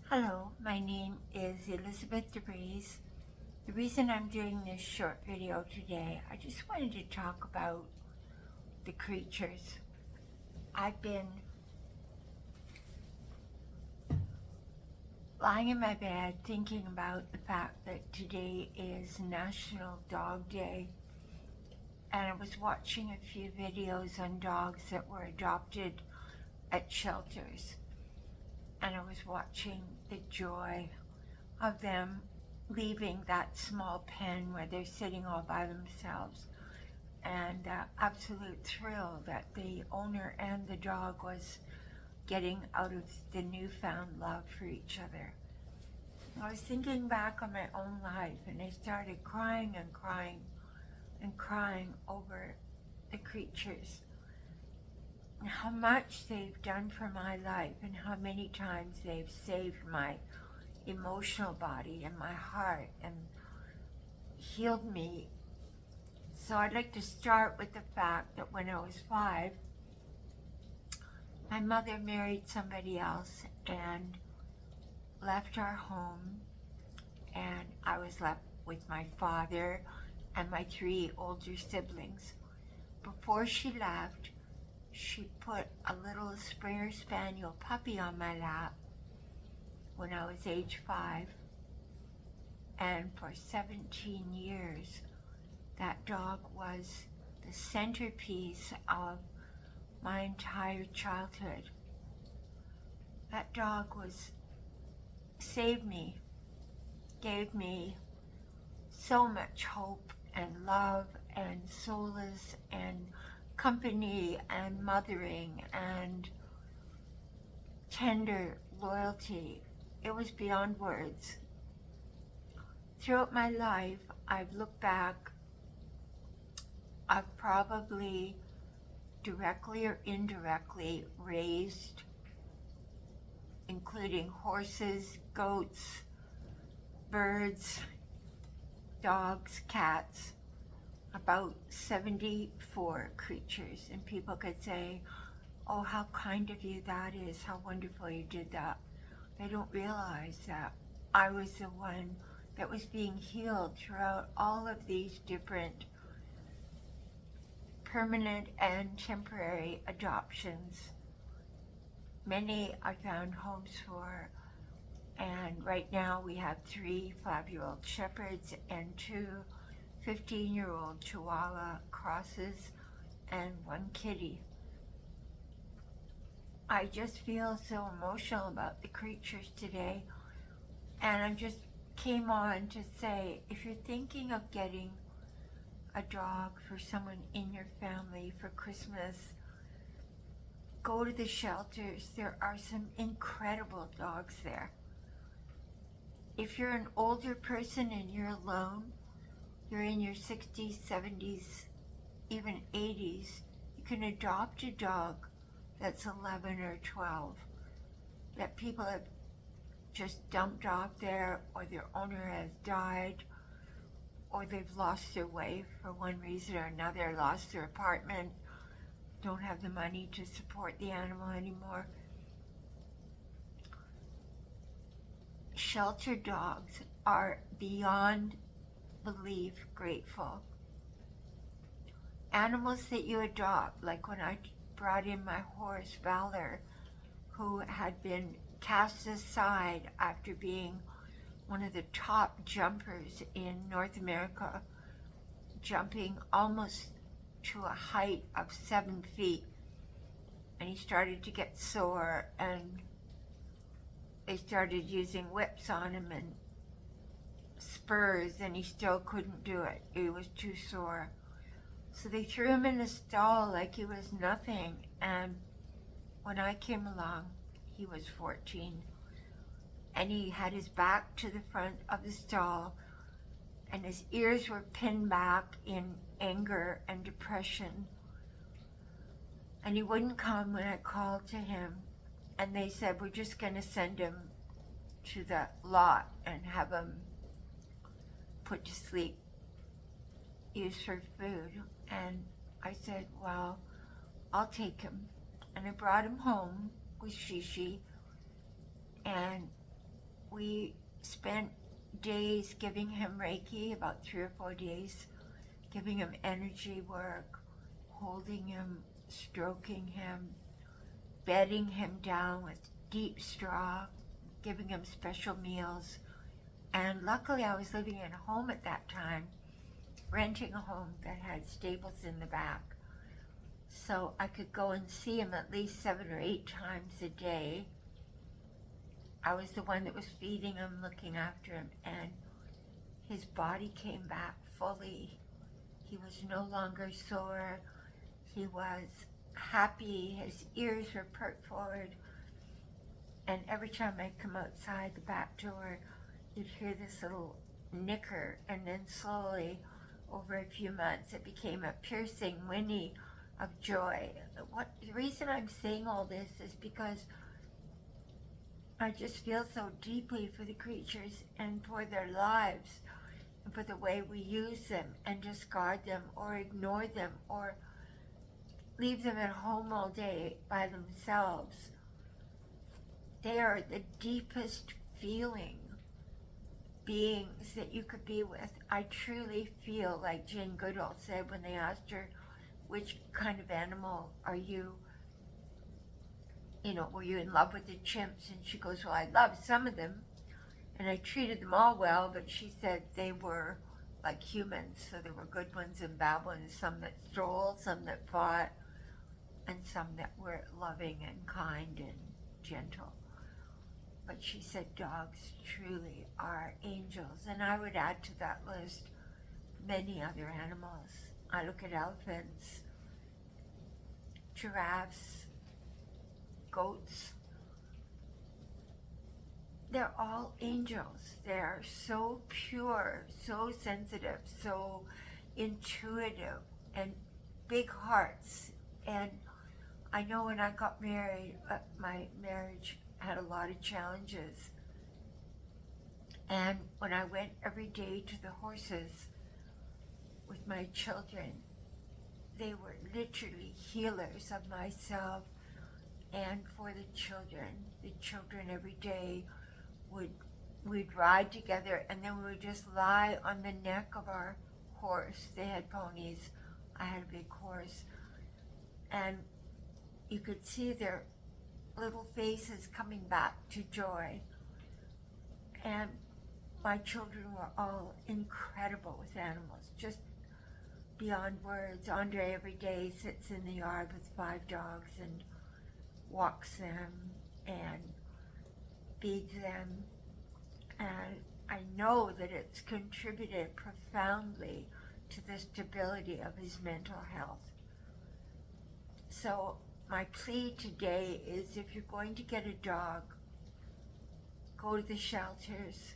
Hello, my name is Elizabeth Vries. The reason I'm doing this short video today, I just wanted to talk about the creatures. I've been lying in my bed thinking about the fact that today is National Dog Day, and I was watching a few videos on dogs that were adopted at shelters, and I was watching the joy of them leaving that small pen where they're sitting all by themselves, and the absolute thrill that the owner and the dog was getting out of the newfound love for each other. I was thinking back on my own life, and I started crying and crying and crying over the creatures and how much they've done for my life and how many times they've saved my emotional body and my heart and healed me. So I'd like to start with the fact that when I was 5, my mother married somebody else and left our home, and I was left with my father and my 3 older siblings. Before she left, she put a little Springer Spaniel puppy on my lap when I was age 5, and for 17 years that dog was the centerpiece of my entire childhood. That dog saved me, gave me so much hope and love and solace and company and mothering and tender loyalty. It was beyond words. Throughout my life, I've looked back, I've probably directly or indirectly raised, including horses, goats, birds, dogs, cats, about 74 creatures. And people could say, oh, how kind of you that is, how wonderful you did that. They don't realize that I was the one that was being healed throughout all of these different permanent and temporary adoptions. Many I found homes for, and right now we have 3 5-year-old shepherds and 2 15-year-old Chihuahua crosses and 1 kitty. I just feel so emotional about the creatures today, and I just came on to say, if you're thinking of getting a dog for someone in your family for Christmas, go to the shelters. There are some incredible dogs there. If you're an older person and you're alone, you're in your 60s, 70s, even 80s, you can adopt a dog that's 11 or 12 that people have just dumped off there, or their owner has died, or they've lost their way for one reason or another, lost their apartment, don't have the money to support the animal anymore. Shelter dogs are beyond belief grateful. Animals that you adopt, like when I brought in my horse Valor, who had been cast aside after being one of the top jumpers in North America, jumping almost to a height of 7 feet, and he started to get sore, and they started using whips on him and spurs, and he still couldn't do it. He was too sore. So they threw him in a stall like he was nothing, and when I came along, he was 14, and he had his back to the front of the stall, and his ears were pinned back in anger and depression, and he wouldn't come when I called to him, and they said, we're just going to send him to the lot and have him put to sleep, used for food. And I said, well, I'll take him. And I brought him home with Shishi, and we spent days giving him Reiki, about 3 or 4 days, giving him energy work, holding him, stroking him, bedding him down with deep straw, giving him special meals. And luckily I was living in a home at that time, renting a home that had stables in the back. So I could go and see him at least 7 or 8 times a day. I was the one that was feeding him, looking after him, and his body came back fully. He was no longer sore. He was happy. His ears were perked forward. And every time I'd come outside the back door, you'd hear this little nicker, and then slowly, over a few months, it became a piercing whinny of joy. The reason I'm saying all this is because I just feel so deeply for the creatures and for their lives and for the way we use them and discard them or ignore them or leave them at home all day by themselves. They are the deepest feeling beings that you could be with. I truly feel like Jane Goodall said when they asked her, which kind of animal are you? Were you in love with the chimps? And she goes, well, I loved some of them, and I treated them all well, but she said they were like humans, so there were good ones and bad ones, some that stole, some that fought, and some that were loving and kind and gentle. But she said dogs truly are angels, and I would add to that list many other animals. I look at elephants, giraffes, goats. They're all angels. They're so pure, so sensitive, so intuitive, and big hearts. And I know when I got married, my marriage had a lot of challenges. And when I went every day to the horses with my children, they were literally healers of myself and for the children. The children every day we'd ride together, and then we would just lie on the neck of our horse. They had ponies. I had a big horse. And you could see their little faces coming back to joy. And my children were all incredible with animals, just beyond words. Andre every day sits in the yard with 5 dogs and walks them and feeds them. And I know that it's contributed profoundly to the stability of his mental health. So my plea today is, if you're going to get a dog, go to the shelters.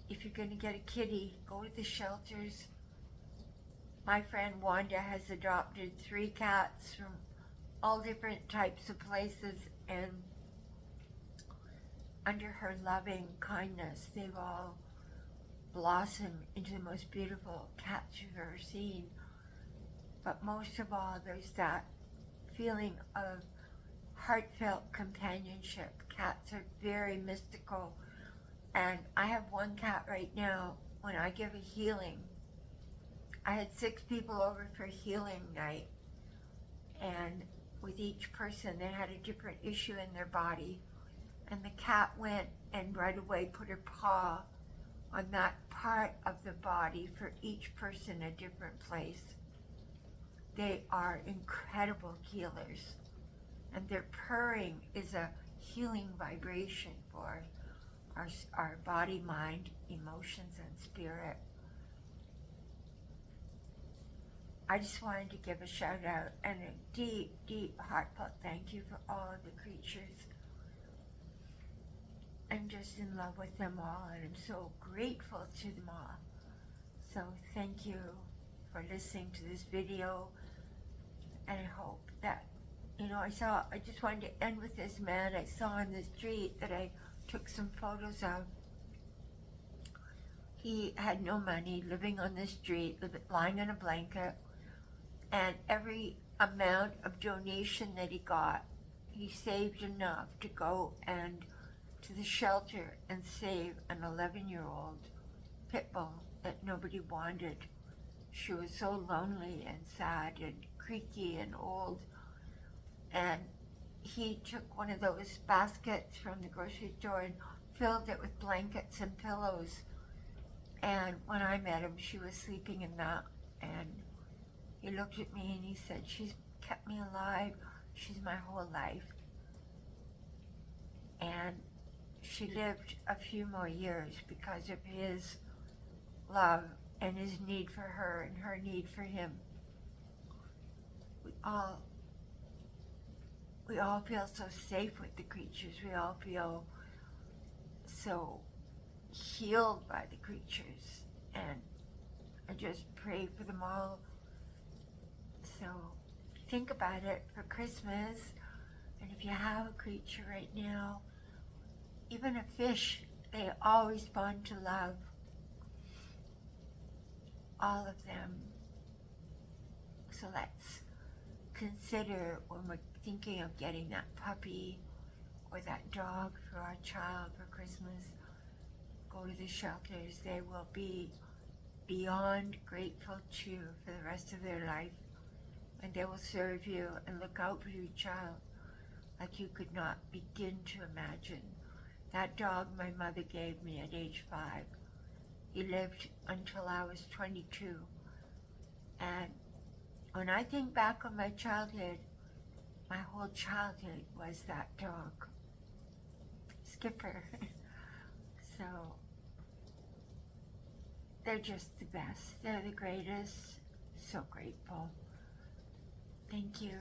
If you're going to get a kitty, go to the shelters. My friend Wanda has adopted 3 cats from all different types of places, and under her loving kindness, they've all blossomed into the most beautiful cats you've ever seen. But most of all, there's that feeling of heartfelt companionship. Cats are very mystical, and I have 1 cat right now. When I give a healing, I had 6 people over for healing night, and with each person they had a different issue in their body, and the cat went and right away put her paw on that part of the body for each person, a different place. They are incredible healers, and their purring is a healing vibration for our body, mind, emotions, and spirit. I just wanted to give a shout out and a deep, deep heartfelt thank you for all of the creatures. I'm just in love with them all, and I'm so grateful to them all. So thank you for listening to this video, and I hope that, I just wanted to end with this man I saw on the street that I took some photos of. He had no money, living on the street, lying on a blanket, and every amount of donation that he got, he saved enough to go and to the shelter and save an 11-year-old pit bull that nobody wanted. She was so lonely and sad and creaky and old. And he took one of those baskets from the grocery store and filled it with blankets and pillows. And when I met him, she was sleeping in that. And he looked at me and he said, "She's kept me alive. She's my whole life." And she lived a few more years because of his love and his need for her and her need for him. We all feel so safe with the creatures. We all feel so healed by the creatures. And I just pray for them all. So think about it for Christmas. And if you have a creature right now, even a fish, they all respond to love. All of them. So let's consider when we're thinking of getting that puppy or that dog for our child for Christmas, go to the shelters. They will be beyond grateful to you for the rest of their life. And they will serve you and look out for your child like you could not begin to imagine. That dog my mother gave me at age 5, he lived until I was 22. And when I think back on my childhood, my whole childhood was that dog, Skipper. So they're just the best. They're the greatest. So grateful. Thank you.